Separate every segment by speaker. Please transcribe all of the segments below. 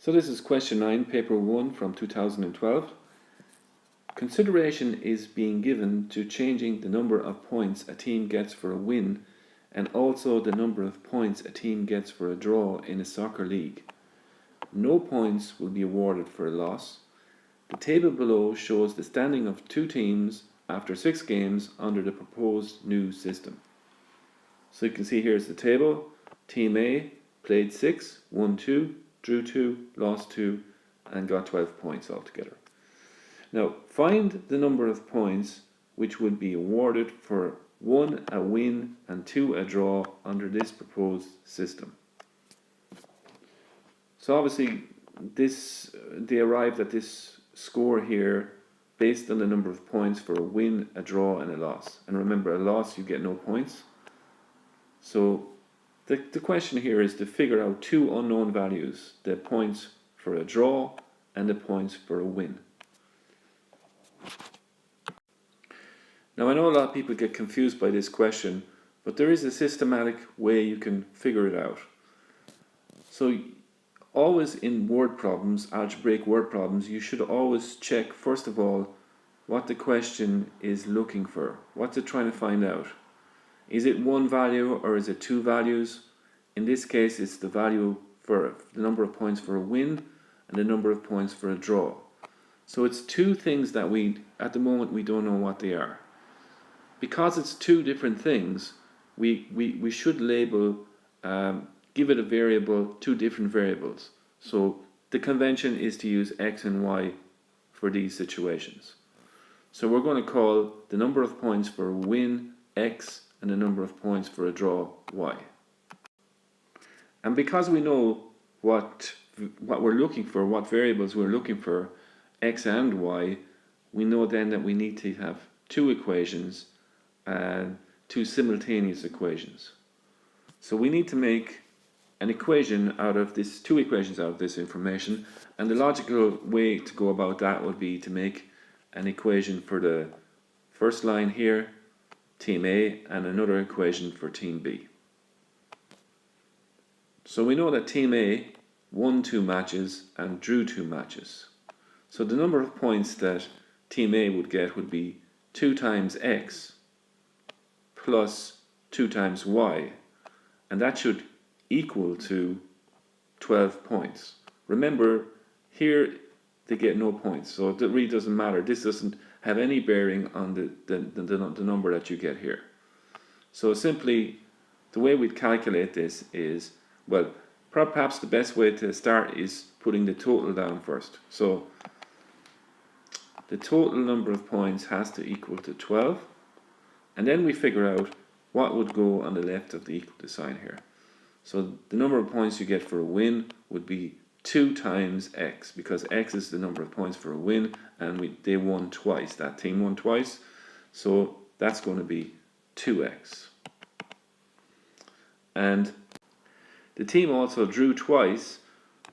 Speaker 1: So this is question 9, paper 1 from 2012. Consideration is being given to changing the number of points a team gets for a win and also the number of points a team gets for a draw in a soccer league. No points will be awarded for a loss. The table below shows the standing of two teams after 6 games under the proposed new system. So you can see here's the table. Team A played 6, won 2, drew 2, lost 2 and got 12 points altogether. Now find the number of points which would be awarded for 1 a win and 2 a draw under this proposed system. So obviously they arrived at this score here based on the number of points for a win, a draw and a loss. And remember, a loss you get no points. So the question here is to figure out two unknown values, the points for a draw and the points for a win. Now I know a lot of people get confused by this question, but there is a systematic way you can figure it out. So always in word problems, algebraic word problems, you should always check first of all what the question is looking for. What's it trying to find out? Is it one value or is it two values? In this case it's the value for the number of points for a win and the number of points for a draw. So it's two things that at the moment we don't know what they are. Because it's two different things, we should label, give it a variable, two different variables. So the convention is to use x and y for these situations. So we're going to call the number of points for a win x and the number of points for a draw y. And because we know what we're looking for, what variables we're looking for, x and y, we know then that we need to have two equations and two simultaneous equations. So we need to make an equation out of this, two equations out of this information, and the logical way to go about that would be to make an equation for the first line here, team A, and another equation for team B. So we know that team A won 2 matches and drew 2 matches. So the number of points that team A would get would be 2 times x plus 2 times y, and that should equal to 12 points. Remember, here they get no points, so it really doesn't matter. This doesn't have any bearing on the number that you get here. So simply, the way we'd calculate this is, well, perhaps the best way to start is putting the total down first. So the total number of points has to equal to 12, and then we figure out what would go on the left of the equal to sign here. So the number of points you get for a win would be 2 times x, because x is the number of points for a win, and they won twice, that team won twice, so that's going to be 2x. And the team also drew twice,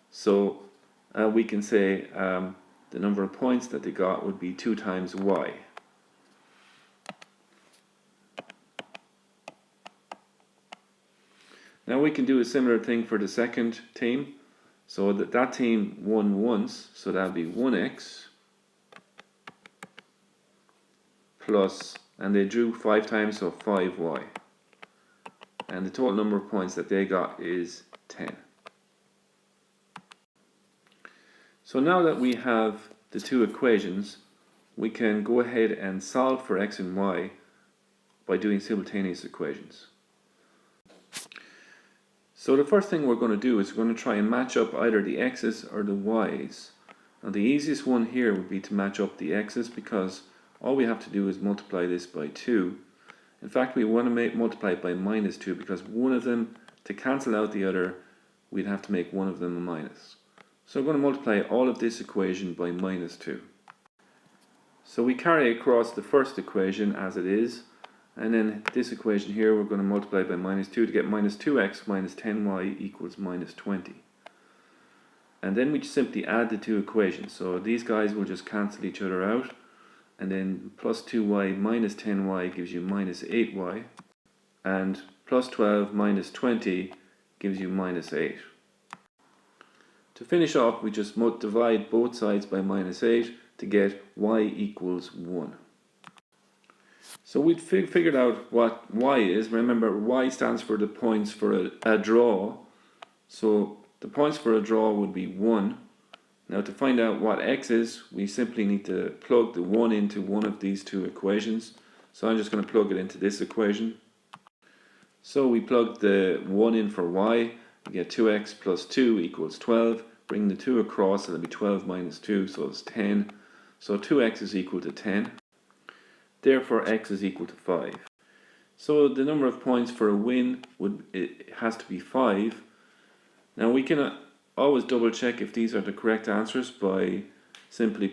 Speaker 1: so we can say the number of points that they got would be 2 times y. Now we can do a similar thing for the second team. So that team won once, so that would be 1x plus, and they drew 5 times, so 5y. And the total number of points that they got is 10. So now that we have the two equations, we can go ahead and solve for x and y by doing simultaneous equations. So the first thing we're going to do is we're going to try and match up either the x's or the y's. Now the easiest one here would be to match up the x's, because all we have to do is multiply this by 2. In fact, we want to multiply it by minus 2, because one of them, to cancel out the other, we'd have to make one of them a minus. So we're going to multiply all of this equation by minus 2. So we carry across the first equation as it is, and then this equation here we're going to multiply by minus 2 to get minus 2x minus 10y equals minus 20. And then we simply add the two equations, so these guys will just cancel each other out, and then plus 2y minus 10y gives you minus 8y, and plus 12 minus 20 gives you minus 8. To finish off, we just divide both sides by -8 to get y equals 1. So we've figured out what y is. Remember, y stands for the points for a draw. So the points for a draw would be 1. Now to find out what x is, we simply need to plug the 1 into one of these two equations. So I'm just going to plug it into this equation. So we plug the 1 in for y, we get 2x plus 2 equals 12. Bring the 2 across, and it'll be 12 minus 2, so it's 10. So 2x is equal to 10. Therefore x is equal to 5. So the number of points for a win it has to be 5. Now we can always double check if these are the correct answers by simply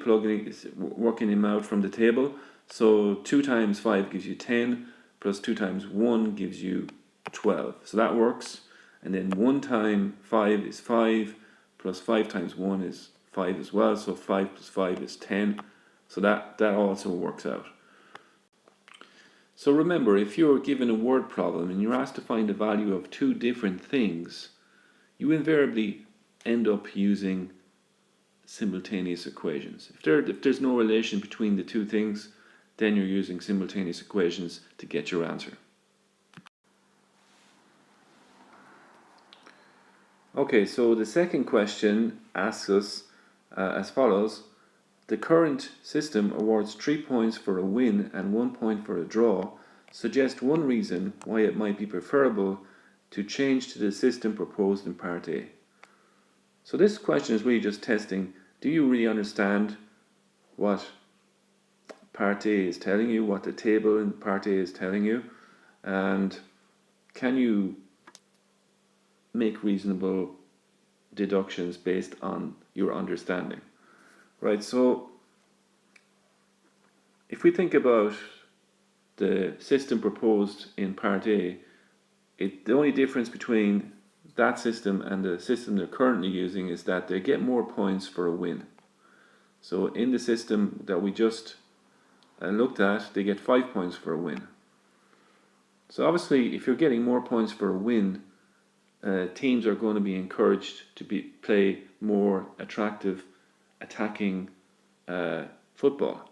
Speaker 1: working them out from the table. So 2 times 5 gives you 10, plus 2 times 1 gives you 12. So that works. And then 1 times 5 is 5, plus 5 times 1 is 5 as well. So 5 plus 5 is 10. So that also works out. So remember, if you're given a word problem and you're asked to find the value of two different things, you invariably end up using simultaneous equations. If there's no relation between the two things, then you're using simultaneous equations to get your answer. Okay, so the second question asks us as follows. The current system awards 3 points for a win and 1 point for a draw. Suggest one reason why it might be preferable to change to the system proposed in Part A. So this question is really just testing, do you really understand what Part A is telling you, what the table in Part A is telling you, and can you make reasonable deductions based on your understanding? Right, so if we think about the system proposed in Part A, the only difference between that system and the system they're currently using is that they get more points for a win. So in the system that we just looked at, they get 5 points for a win. So obviously, if you're getting more points for a win, teams are going to be encouraged to play more attractive, attacking football.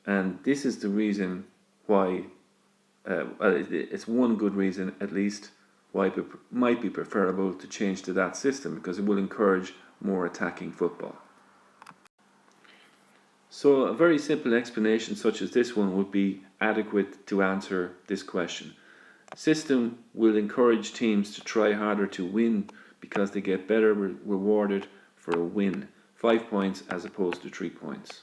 Speaker 1: And this is the reason why, it's one good reason at least, why it might be preferable to change to that system, because it will encourage more attacking football. So a very simple explanation such as this one would be adequate to answer this question. System will encourage teams to try harder to win because they get better rewarded for a win. 5 points as opposed to 3 points.